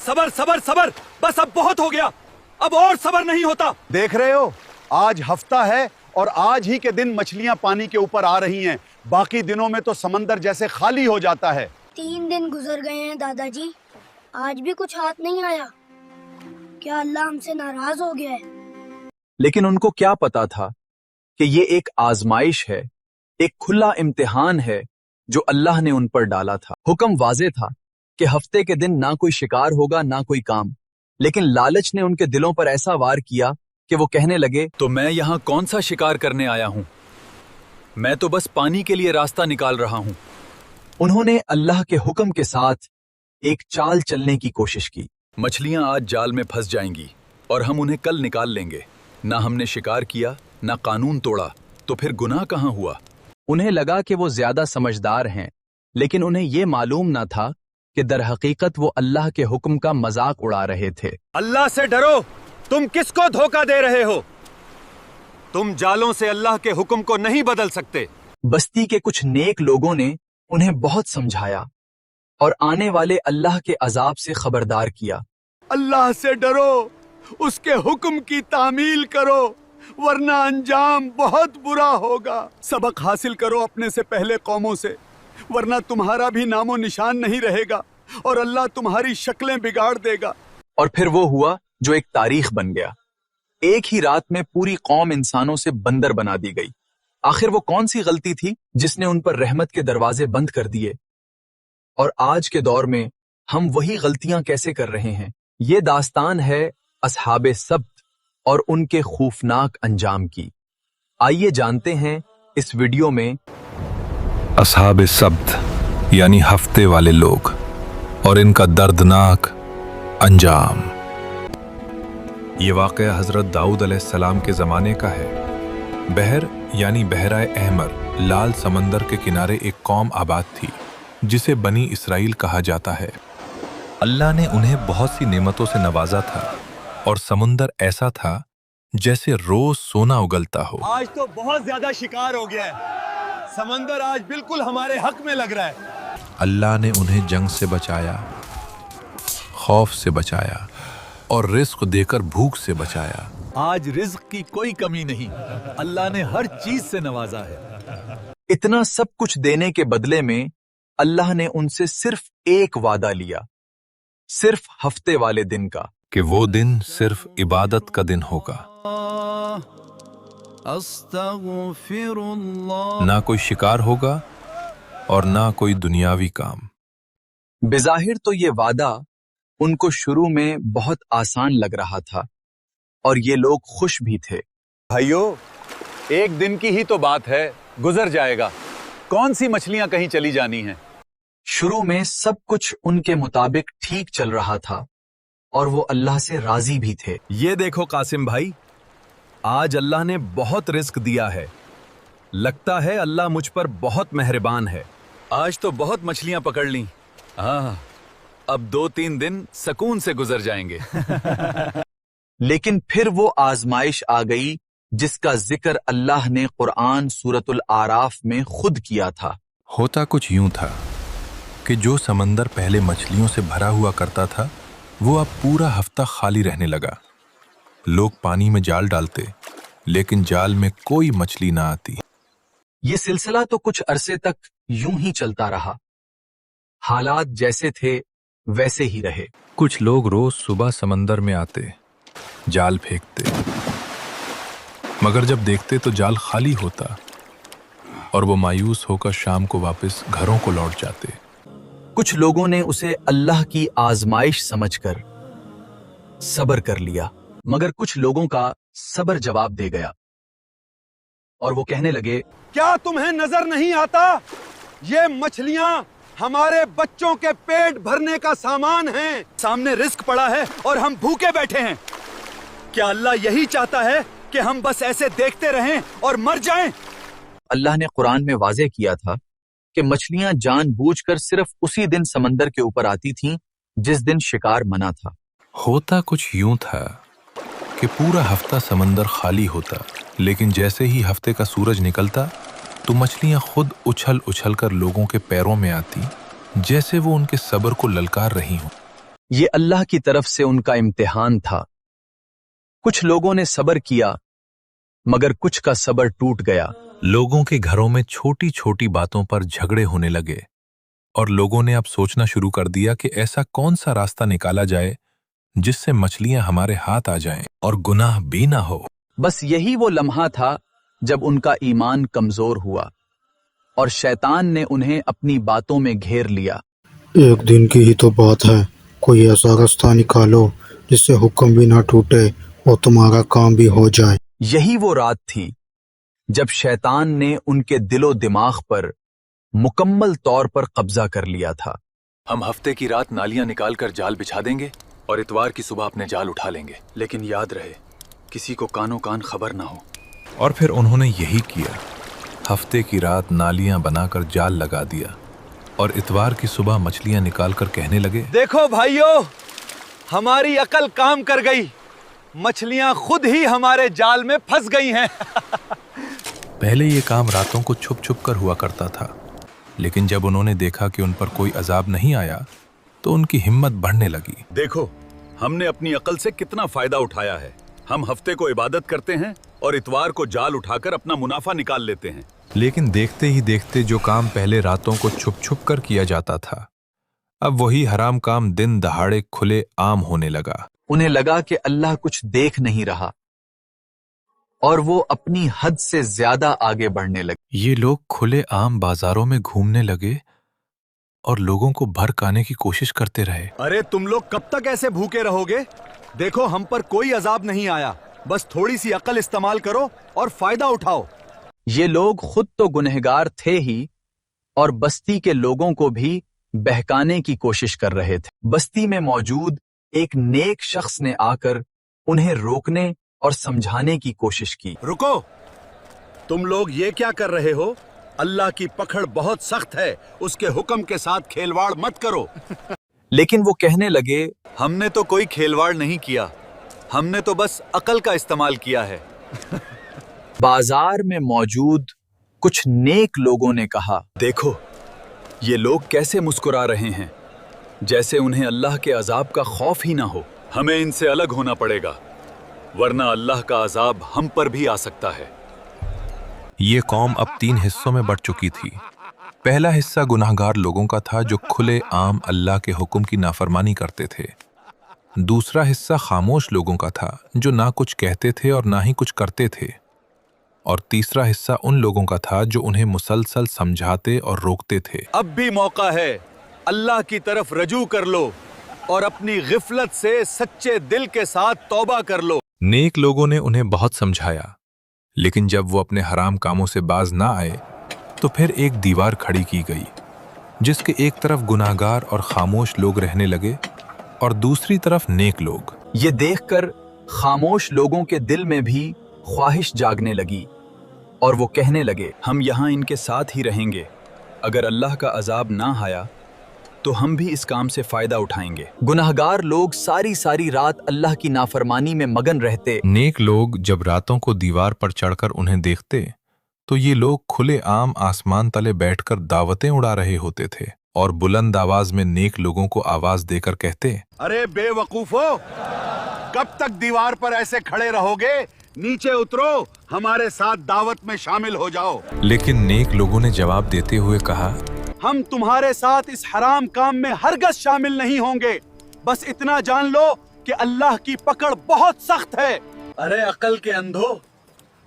सबर सबर सबर, बस अब बहुत हो गया, अब और सबर नहीं होता। देख रहे हो, आज हफ्ता है और आज ही के दिन मछलियां पानी के ऊपर आ रही हैं। बाकी दिनों में तो समंदर जैसे खाली हो जाता है। 3 दिन गुजर गए हैं दादाजी, आज भी कुछ हाथ नहीं आया। क्या अल्लाह हमसे नाराज हो गया है? लेकिन उनको क्या पता था कि ये एक आजमाइश है, एक खुला इम्तिहान है जो अल्लाह ने उन पर डाला था। हुक्म वाज़े था कि हफ्ते के दिन ना कोई शिकार होगा ना कोई काम, लेकिन लालच ने उनके दिलों पर ऐसा वार किया कि वो कहने लगे, तो मैं यहाँ कौन सा शिकार करने आया हूँ, मैं तो बस पानी के लिए रास्ता निकाल रहा हूँ। उन्होंने अल्लाह के हुक्म के साथ एक चाल चलने की कोशिश की। मछलियाँ आज जाल में फंस जाएंगी और हम उन्हें कल निकाल लेंगे। ना हमने शिकार किया, ना कानून तोड़ा, तो फिर गुनाह कहाँ हुआ। उन्हें लगा कि वो ज्यादा समझदार हैं, लेकिन उन्हें ये मालूम ना था कि दर हकीकत वो अल्लाह के हुक्म का मजाक उड़ा रहे थे। अल्लाह से डरो, तुम किसको धोखा दे रहे हो? तुम जालों से अल्लाह के हुक्म को नहीं बदल सकते। बस्ती के कुछ नेक लोगों ने उन्हें बहुत समझाया और आने वाले अल्लाह के अजाब से खबरदार किया। अल्लाह से डरो, उसके हुक्म की तामील करो, वरना अंजाम बहुत बुरा होगा। सबक हासिल करो अपने से पहले कौमों से, वरना तुम्हारा भी नामो निशान नहीं रहेगा और अल्लाह तुम्हारी शक्लें बिगाड़ देगा। और फिर वो हुआ जो एक तारीख बन गया। एक ही रात में पूरी कौम इंसानों से बंदर बना दी गई। आखिर वो कौन सी गलती थी जिसने उन पर रहमत के दरवाजे बंद कर दिए? और आज के दौर में हम वही गलतियां कैसे कर रहे हैं? ये दास्तान है अस्हाबे सब्त और उनके खौफनाक अंजाम की। आइए जानते हैं इस वीडियो में अस्हाबे सब्त यानी हफ्ते वाले लोग और इनका दर्दनाक अंजाम। ये वाक़या हज़रत दाऊद अलैहिस्सलाम के ज़माने का है। बहर यानी बहराए अहमर, लाल समंदर के किनारे एक कौम आबाद थी जिसे बनी इसराइल कहा जाता है। अल्लाह ने उन्हें बहुत सी नेमतों से नवाजा था और समुंदर ऐसा था जैसे रोज सोना उगलता हो। आज तो बहुत ज्यादा शिकार हो गया है, समंदर आज बिल्कुल हमारे हक में लग रहा है। अल्लाह ने उन्हें जंग से बचाया, खौफ से बचाया और रिस्क देकर भूख से बचाया। आज रिज्क की कोई कमी नहीं, अल्लाह ने हर चीज से नवाजा है। इतना सब कुछ देने के बदले में अल्लाह ने उनसे सिर्फ एक वादा लिया, सिर्फ हफ्ते वाले दिन का, कि वो दिन सिर्फ इबादत का दिन होगा। ना कोई शिकार होगा और ना कोई दुनियावी काम। बेज़ाहिर तो ये वादा उनको शुरू में बहुत आसान लग रहा था और ये लोग खुश भी थे। भाइयों, एक दिन की ही तो बात है, गुजर जाएगा। कौन सी मछलियां कहीं चली जानी हैं? शुरू में सब कुछ उनके मुताबिक ठीक चल रहा था और वो अल्लाह से राजी भी थे। ये देखो कासिम भाई, आज अल्लाह ने बहुत रिस्क दिया है। लगता है अल्लाह मुझ पर बहुत मेहरबान है। आज तो बहुत मछलियां पकड़ ली। हाँ, अब 2-3 दिन सुकून से गुजर जाएंगे। लेकिन फिर वो आजमाइश आ गई जिसका जिक्र अल्लाह ने कुरान सूरतुल आराफ में खुद किया था। होता कुछ यूं था कि जो समंदर पहले मछलियों से भरा हुआ करता था, वो अब पूरा हफ्ता खाली रहने लगा। लोग पानी में जाल डालते, लेकिन जाल में कोई मछली ना आती। ये सिलसिला तो कुछ अरसे तक यूं ही चलता रहा। हालात जैसे थे वैसे ही रहे। कुछ लोग रोज सुबह समंदर में आते, जाल फेंकते, मगर जब देखते तो जाल खाली होता और वो मायूस होकर शाम को वापस घरों को लौट जाते। कुछ लोगों ने उसे अल्लाह की आजमाइश समझकर सब्र कर लिया, मगर कुछ लोगों का सब्र जवाब दे गया और वो कहने लगे, क्या तुम्हें नजर नहीं आता? ये मछलियां हमारे बच्चों के पेट भरने का सामान हैं। सामने रिस्क पड़ा है और हम भूखे बैठे हैं। क्या अल्लाह यही चाहता है कि हम बस ऐसे देखते रहें और मर जाएं? अल्लाह ने कुरान में वाज़े किया था कि मछलियां जानबूझकर सिर्फ उसी दिन समंदर के ऊपर आती थीं जिस दिन शिकार मना था। होता कुछ यूं था कि पूरा हफ्ता समंदर खाली होता, लेकिन जैसे ही हफ्ते का सूरज निकलता तो मछलियां खुद उछल उछल कर लोगों के पैरों में आती, जैसे वो उनके सब्र को ललकार रही हों। یہ اللہ کی طرف سے ان کا امتحان تھا۔ کچھ لوگوں نے صبر کیا مگر کچھ کا صبر ٹوٹ گیا۔ لوگوں کے گھروں میں چھوٹی چھوٹی باتوں پر جھگڑے ہونے لگے اور لوگوں نے اب سوچنا شروع کر دیا کہ ایسا کون سا راستہ نکالا جائے جس سے مچھلیاں ہمارے ہاتھ آ جائیں اور گناہ بھی نہ ہو۔ بس یہی وہ لمحہ تھا جب ان کا ایمان کمزور ہوا اور شیطان نے انہیں اپنی باتوں میں گھیر لیا۔ ایک دن کی ہی تو بات ہے، کوئی ایسا راستہ نکالو جس سے حکم بھی نہ ٹوٹے اور تمہارا کام بھی ہو جائے۔ یہی وہ رات تھی جب شیطان نے ان کے دل و دماغ پر مکمل طور پر قبضہ کر لیا تھا۔ ہم ہفتے کی رات نالیاں نکال کر جال بچھا دیں گے اور اتوار کی صبح اپنے جال اٹھا لیں گے، لیکن یاد رہے کسی کو کانوں کان خبر نہ ہو۔ اور پھر انہوں نے یہی کیا۔ ہفتے کی رات نالیاں بنا کر جال لگا دیا اور اتوار کی صبح مچھلیاں نکال کر کہنے لگے، دیکھو بھائیو، ہماری عقل کام کر گئی، مچھلیاں خود ہی ہمارے جال میں پھنس گئی ہیں۔ پہلے یہ کام راتوں کو چھپ چھپ کر ہوا کرتا تھا، لیکن جب انہوں نے دیکھا کہ ان پر کوئی عذاب نہیں آیا تو ان کی ہمت بڑھنے لگی۔ دیکھو ہم نے اپنی عقل سے کتنا فائدہ اٹھایا ہے۔ ہم ہفتے کو عبادت کرتے ہیں اور اتوار کو جال اٹھا کر اپنا منافع نکال لیتے ہیں۔ لیکن دیکھتے ہی دیکھتے جو کام پہلے راتوں کو چھپ چھپ کر کیا جاتا تھا، اب وہی حرام کام دن دہاڑے کھلے عام ہونے لگا۔ انہیں لگا کہ اللہ کچھ دیکھ نہیں رہا اور وہ اپنی حد سے زیادہ آگے بڑھنے لگے۔ یہ لوگ کھلے عام بازاروں میں گھومنے لگے اور لوگوں کو بھڑکانے کی کوشش کرتے رہے۔ ارے تم لوگ کب تک ایسے بھوکے رہو گے؟ دیکھو ہم پر کوئی عذاب نہیں آیا، بس تھوڑی سی عقل استعمال کرو اور فائدہ اٹھاؤ۔ یہ لوگ خود تو گنہگار تھے ہی اور بستی کے لوگوں کو بھی بہکانے کی کوشش کر رہے تھے۔ بستی میں موجود ایک نیک شخص نے آ کر انہیں روکنے اور سمجھانے کی کوشش کی۔ رکو، تم لوگ یہ کیا کر رہے ہو؟ اللہ کی پکڑ بہت سخت ہے، اس کے حکم کے ساتھ کھیلواڑ مت کرو۔ لیکن وہ کہنے لگے، ہم نے تو کوئی کھیلواڑ نہیں کیا، ہم نے تو بس عقل کا استعمال کیا ہے۔ بازار میں موجود کچھ نیک لوگوں نے کہا، دیکھو یہ لوگ کیسے مسکرا رہے ہیں، جیسے انہیں اللہ کے عذاب کا خوف ہی نہ ہو۔ ہمیں ان سے الگ ہونا پڑے گا، ورنہ اللہ کا عذاب ہم پر بھی آ سکتا ہے۔ یہ قوم اب 3 حصوں میں بٹ چکی تھی۔ پہلا حصہ گناہگار لوگوں کا تھا جو کھلے عام اللہ کے حکم کی نافرمانی کرتے تھے۔ دوسرا حصہ خاموش لوگوں کا تھا جو نہ کچھ کہتے تھے اور نہ ہی کچھ کرتے تھے۔ اور تیسرا حصہ ان لوگوں کا تھا جو انہیں مسلسل سمجھاتے اور روکتے تھے۔ اب بھی موقع ہے، اللہ کی طرف رجوع کر لو اور اپنی غفلت سے سچے دل کے ساتھ توبہ کر لو۔ نیک لوگوں نے انہیں بہت سمجھایا، لیکن جب وہ اپنے حرام کاموں سے باز نہ آئے تو پھر ایک دیوار کھڑی کی گئی جس کے ایک طرف گناہگار اور خاموش لوگ رہنے لگے اور دوسری طرف نیک لوگ۔ یہ دیکھ کر خاموش لوگوں کے دل میں بھی خواہش جاگنے لگی اور وہ کہنے لگے، ہم یہاں ان کے ساتھ ہی رہیں گے، اگر اللہ کا عذاب نہ آیا تو ہم بھی اس کام سے فائدہ اٹھائیں گے۔ گناہگار لوگ ساری رات اللہ کی نافرمانی میں مگن رہتے۔ نیک لوگ جب راتوں کو دیوار پر چڑھ کر انہیں دیکھتے تو یہ لوگ کھلے عام آسمان تلے بیٹھ کر دعوتیں اڑا رہے ہوتے تھے اور بلند آواز میں نیک لوگوں کو آواز دے کر کہتے، ارے بے وقوفو، کب تک دیوار پر ایسے کھڑے رہو گے؟ نیچے اترو، ہمارے ساتھ دعوت میں شامل ہو جاؤ۔ لیکن نیک لوگوں نے جواب دیتے ہوئے کہا، ہم تمہارے ساتھ اس حرام کام میں ہرگز شامل نہیں ہوں گے، بس اتنا جان لو کہ اللہ کی پکڑ بہت سخت ہے۔ ارے عقل کے اندھو،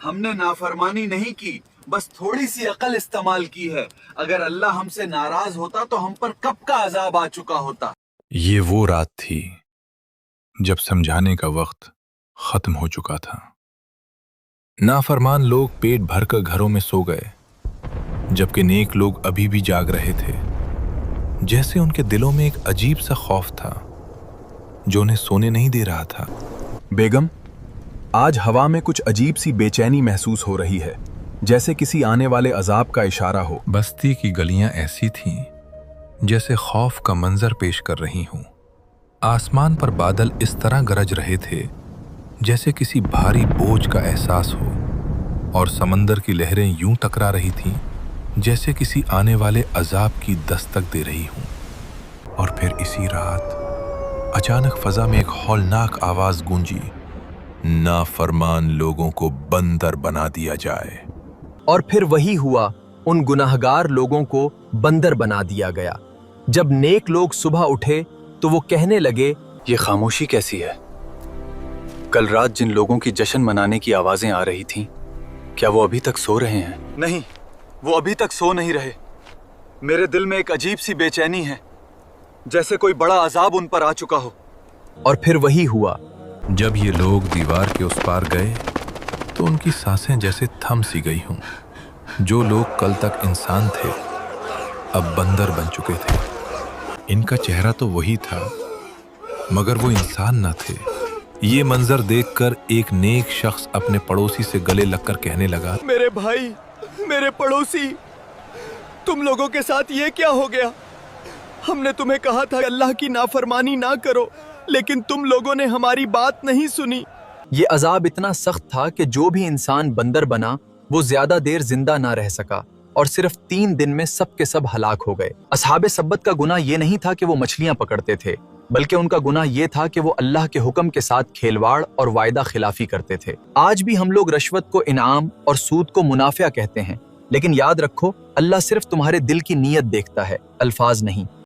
ہم نے نافرمانی نہیں کی، بس تھوڑی سی عقل استعمال کی ہے۔ اگر اللہ ہم سے ناراض ہوتا تو ہم پر کب کا عذاب آ چکا ہوتا۔ یہ وہ رات تھی جب سمجھانے کا وقت ختم ہو چکا تھا۔ نافرمان لوگ پیٹ بھر کر گھروں میں سو گئے، جبکہ نیک لوگ ابھی بھی جاگ رہے تھے۔ جیسے ان کے دلوں میں ایک عجیب سا خوف تھا جو انہیں سونے نہیں دے رہا تھا۔ بیگم، آج ہوا میں کچھ عجیب سی بے چینی محسوس ہو رہی ہے، جیسے کسی آنے والے عذاب کا اشارہ ہو۔ بستی کی گلیاں ایسی تھیں جیسے خوف کا منظر پیش کر رہی ہوں۔ آسمان پر بادل اس طرح گرج رہے تھے جیسے کسی بھاری بوجھ کا احساس ہو، اور سمندر کی لہریں یوں ٹکرا رہی تھیں جیسے کسی آنے والے عذاب کی دستک دے رہی ہوں۔ اور پھر اسی رات अचानक फजा में एक हौलनाक आवाज गूंजी, नाफरमान लोगों को बंदर बना दिया जाए। और फिर वही हुआ, उन गुनाहगार लोगों को बंदर बना दिया गया। जब नेक लोग सुबह उठे तो वो कहने लगे, ये खामोशी कैसी है? कल रात जिन लोगों की जश्न मनाने की आवाजें आ रही थीं, क्या वो अभी तक सो रहे हैं? नहीं, वो अभी तक सो नहीं रहे। मेरे दिल में एक अजीब सी बेचैनी है, जैसे कोई बड़ा अजाब उन पर आ चुका हो। और फिर वही हुआ। जब ये लोग दीवार के उस पार गए तो उनकी सांसें जैसे थम सी गई हों। जो लोग कल तक इंसान थे अब बंदर बन चुके थे। इनका चेहरा तो वही था मगर वो इंसान न थे। ये मंजर देखकर एक नेक शख्स अपने पड़ोसी से गले लगकर कहने लगा, मेरे भाई, मेरे पड़ोसी, तुम लोगों के साथ ये क्या हो गया? हमने तुम्हें कहा था अल्लाह की नाफरमानी ना करो, लेकिन तुम लोगों ने हमारी बात नहीं सुनी। ये अजाब इतना सख्त था कि जो भी इंसान बंदर बना वो ज्यादा देर जिंदा ना रह सका और सिर्फ 3 दिन में सब के सब हलाक हो गए। असहाबे सब्बत का गुनाह ये नहीं था कि वो मछलियां पकड़ते थे, बल्कि उनका गुनाह ये था कि वो अल्लाह के हुक्म के साथ खेलवाड़ और वायदा खिलाफी करते थे। आज भी हम लोग रश्वत को इनाम और सूद को मुनाफिया कहते हैं, लेकिन याद रखो अल्लाह सिर्फ तुम्हारे दिल की नीयत देखता है, अल्फाज नहीं।